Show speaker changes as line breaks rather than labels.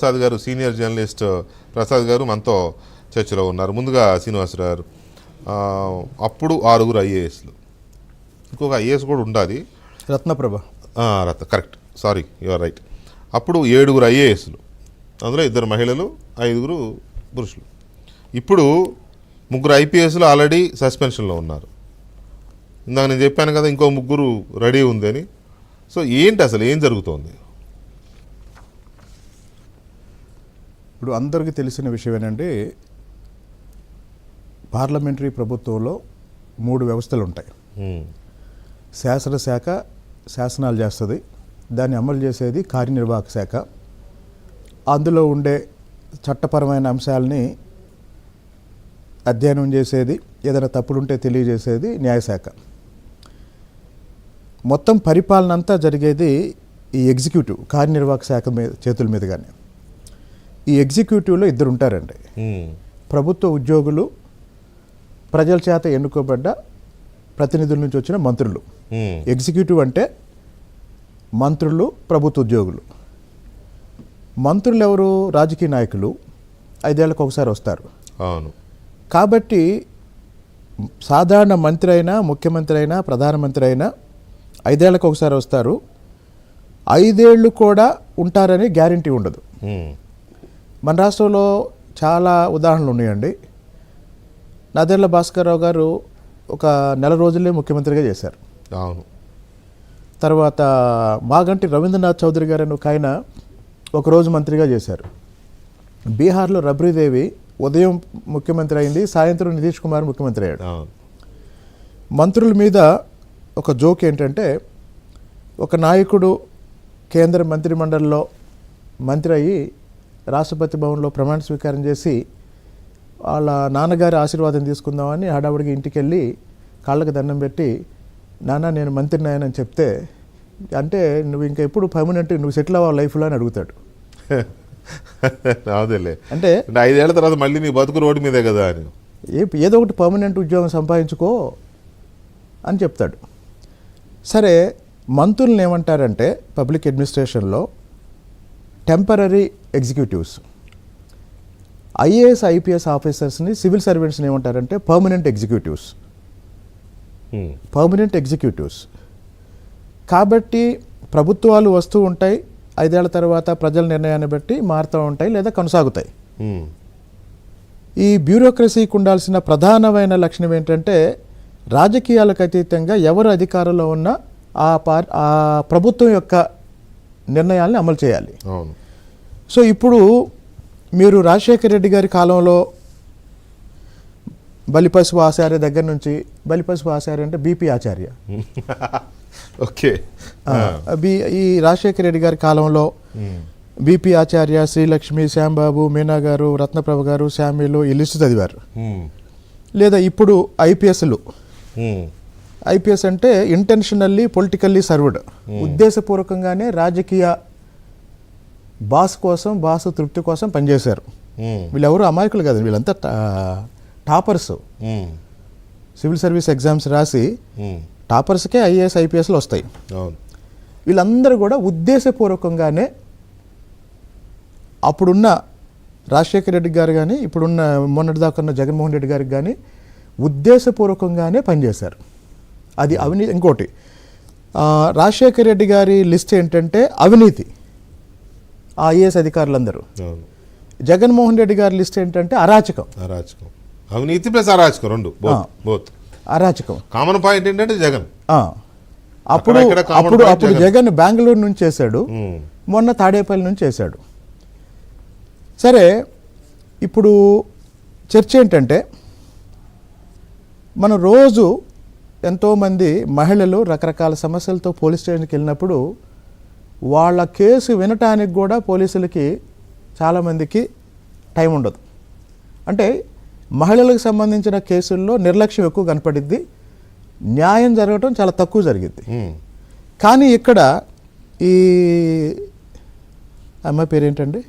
ప్రసాద్ గారు, senior journalist Prasad గారు మనతో చర్చలో ఉన్నారు. ముందుగా శ్రీనివాసరావు గారు, అప్పుడు 6 ఐఏఎస్లు, ఇంకొక ఐఏఎస్ కూడా ఉండాలి,
Ratnaprabha.
Correct, sorry, you are right. అప్పుడు 7 ఐఏఎస్లు, అందులో 2 మహిళలు, 5 పురుషులు. ఇప్పుడు 3 ఐపీఎస్లు ఆల్రెడీ సస్పెన్షన్లో ఉన్నారు. ఇందాక నేను చెప్పాను కదా, ఇంకో 3 రెడీ ఉంది అని. సో ఏంటి అసలు ఏం జరుగుతోంది?
ఇప్పుడు అందరికీ తెలిసిన విషయం ఏంటంటే, పార్లమెంటరీ ప్రభుత్వంలో 3 వ్యవస్థలు ఉంటాయి. శాసనశాఖ శాసనాలు చేస్తుంది, దాన్ని అమలు చేసేది కార్యనిర్వాహక శాఖ, అందులో ఉండే చట్టపరమైన అంశాలని అధ్యయనం చేసేది, ఏదైనా తప్పులుంటే తెలియజేసేది న్యాయశాఖ. మొత్తం పరిపాలన అంతా జరిగేది ఈ ఎగ్జిక్యూటివ్ కార్యనిర్వాహక శాఖ చేతుల మీదుగానే. ఈ ఎగ్జిక్యూటివ్లో 2 ఉంటారండి. ప్రభుత్వ ఉద్యోగులు, ప్రజల చేత ఎన్నుకోబడ్డ ప్రతినిధుల నుంచి వచ్చిన మంత్రులు. ఎగ్జిక్యూటివ్ అంటే మంత్రులు, ప్రభుత్వ ఉద్యోగులు. మంత్రులు ఎవరు? రాజకీయ నాయకులు, 5 ఏళ్లకు ఒకసారి వస్తారు.
అవును.
కాబట్టి సాధారణ మంత్రి అయినా, ముఖ్యమంత్రి అయినా, ప్రధానమంత్రి అయినా 5 ఏళ్లకు ఒకసారి వస్తారు. 5 ఏళ్ళు కూడా ఉంటారని గ్యారంటీ ఉండదు. మన రాష్ట్రంలో చాలా ఉదాహరణలు ఉన్నాయండి. నాదెళ్ల భాస్కర్రావు గారు ఒక నెల రోజులే ముఖ్యమంత్రిగా చేశారు.
అవును.
తర్వాత మాగంటి రవీంద్రనాథ్ చౌదరి గారు అని ఒక ఆయన ఒకరోజు మంత్రిగా చేశారు. బీహార్లో రబ్రీదేవి ఉదయం ముఖ్యమంత్రి అయింది, సాయంత్రం నితీష్ కుమార్ ముఖ్యమంత్రి అయ్యాడు. మంత్రుల మీద ఒక జోక్ ఏంటంటే, ఒక నాయకుడు కేంద్ర మంత్రిమండలిలో మంత్రి అయ్యి రాష్ట్రపతి భవన్లో ప్రమాణ స్వీకారం చేసి వాళ్ళ నాన్నగారి ఆశీర్వాదం తీసుకుందామని హడావుడికి ఇంటికి వెళ్ళి కాళ్ళకి దండం పెట్టి, నాన్న నేను మంత్రిని అయ్యానని చెప్తే, అంటే నువ్వు ఇంకా ఎప్పుడు పర్మనెంట్, నువ్వు సెటిల్ అవ్వాలి లైఫ్లో అని అడుగుతాడు.
అదేలే,
అంటే
5 ఏళ్ల తర్వాత మళ్ళీ నీ బతుకు రోడ్డు మీదే కదా అని,
ఏదో ఒకటి పర్మనెంట్ ఉద్యోగం సంపాదించుకో అని చెప్తాడు. సరే, మంత్రులను ఏమంటారంటే పబ్లిక్ అడ్మినిస్ట్రేషన్లో టెంపరరీ ఎగ్జిక్యూటివ్స్. ఐఏఎస్ ఐపీఎస్ ఆఫీసర్స్ని, సివిల్ సర్వెంట్స్ని ఏమంటారంటే పర్మనెంట్ ఎగ్జిక్యూటివ్స్. Permanent executives. కాబట్టి ప్రభుత్వాలు వస్తూ ఉంటాయి, 5 ఏళ్ల తర్వాత ప్రజల నిర్ణయాన్ని బట్టి మారుతూ ఉంటాయి లేదా కొనసాగుతాయి. ఈ బ్యూరోక్రసీకి ఉండాల్సిన ప్రధానమైన లక్షణం ఏంటంటే, రాజకీయాలకు అతీతంగా ఎవరు అధికారంలో ఉన్నా ఆ ప్రభుత్వం యొక్క నిర్ణయాల్ని అమలు చేయాలి. సో ఇప్పుడు మీరు రాజశేఖర రెడ్డి గారి కాలంలో బలిపశువు ఆచార్య దగ్గర నుంచి, బలిపశువు ఆచార్య అంటే బీపీ ఆచార్య,
ఓకే,
ఈ రాజశేఖర రెడ్డి గారి కాలంలో బీపీ ఆచార్య, శ్రీలక్ష్మి, శ్యాంబాబు, మీనా గారు, రత్నప్రభ గారు, శామ్యులు, ఈ లిస్టు చదివారు. లేదా ఇప్పుడు ఐపీఎస్లు. ఐపీఎస్ అంటే ఇంటెన్షనల్లీ పొలిటికల్లీ సర్వ్డ్, ఉద్దేశపూర్వకంగానే రాజకీయ బాస్ కోసం, బాస్ తృప్తి కోసం పనిచేశారు. వీళ్ళెవరు అమాయకులు కాదు, వీళ్ళంతా టాపర్స్. సివిల్ సర్వీస్ ఎగ్జామ్స్ రాసి టాపర్స్కే ఐఏఎస్ ఐపీఎస్లు వస్తాయి. వీళ్ళందరూ కూడా ఉద్దేశపూర్వకంగానే అప్పుడున్న రాజశేఖర రెడ్డి గారు కానీ, ఇప్పుడున్న మొన్నటిదాకా ఉన్న జగన్మోహన్ రెడ్డి గారికి కానీ ఉద్దేశపూర్వకంగానే పనిచేశారు. అది అవినీతి. ఇంకోటి, రాజశేఖర రెడ్డి గారి లిస్ట్ ఏంటంటే అవినీతి, ఐఏఎస్ అధికారులందరూ. జగన్మోహన్ రెడ్డి గారి లిస్ట్ ఏంటంటే అరాచకం.
అవినీతి ప్లస్ అరాచకం, రెండు, బోత్.
అరాచకం.
కామన్ పాయింట్ ఏంటంటే జగన్.
అప్పుడు జగన్ బెంగళూరు నుంచి చేశాడు, మొన్న తాడేపల్లి నుంచి చేశాడు. సరే, ఇప్పుడు చర్చ ఏంటంటే, మనం రోజు ఎంతోమంది మహిళలు రకరకాల సమస్యలతో పోలీస్ స్టేషన్కి వెళ్ళినప్పుడు వాళ్ళ కేసు వినటానికి కూడా పోలీసులకి చాలామందికి టైం ఉండదు. అంటే మహిళలకు సంబంధించిన కేసుల్లో నిర్లక్ష్యం ఎక్కువ కనపడిద్ది, న్యాయం జరగటం చాలా తక్కువ జరిగిద్ది. కానీ ఇక్కడ ఈ అమ్మాయి పేరేంటండి,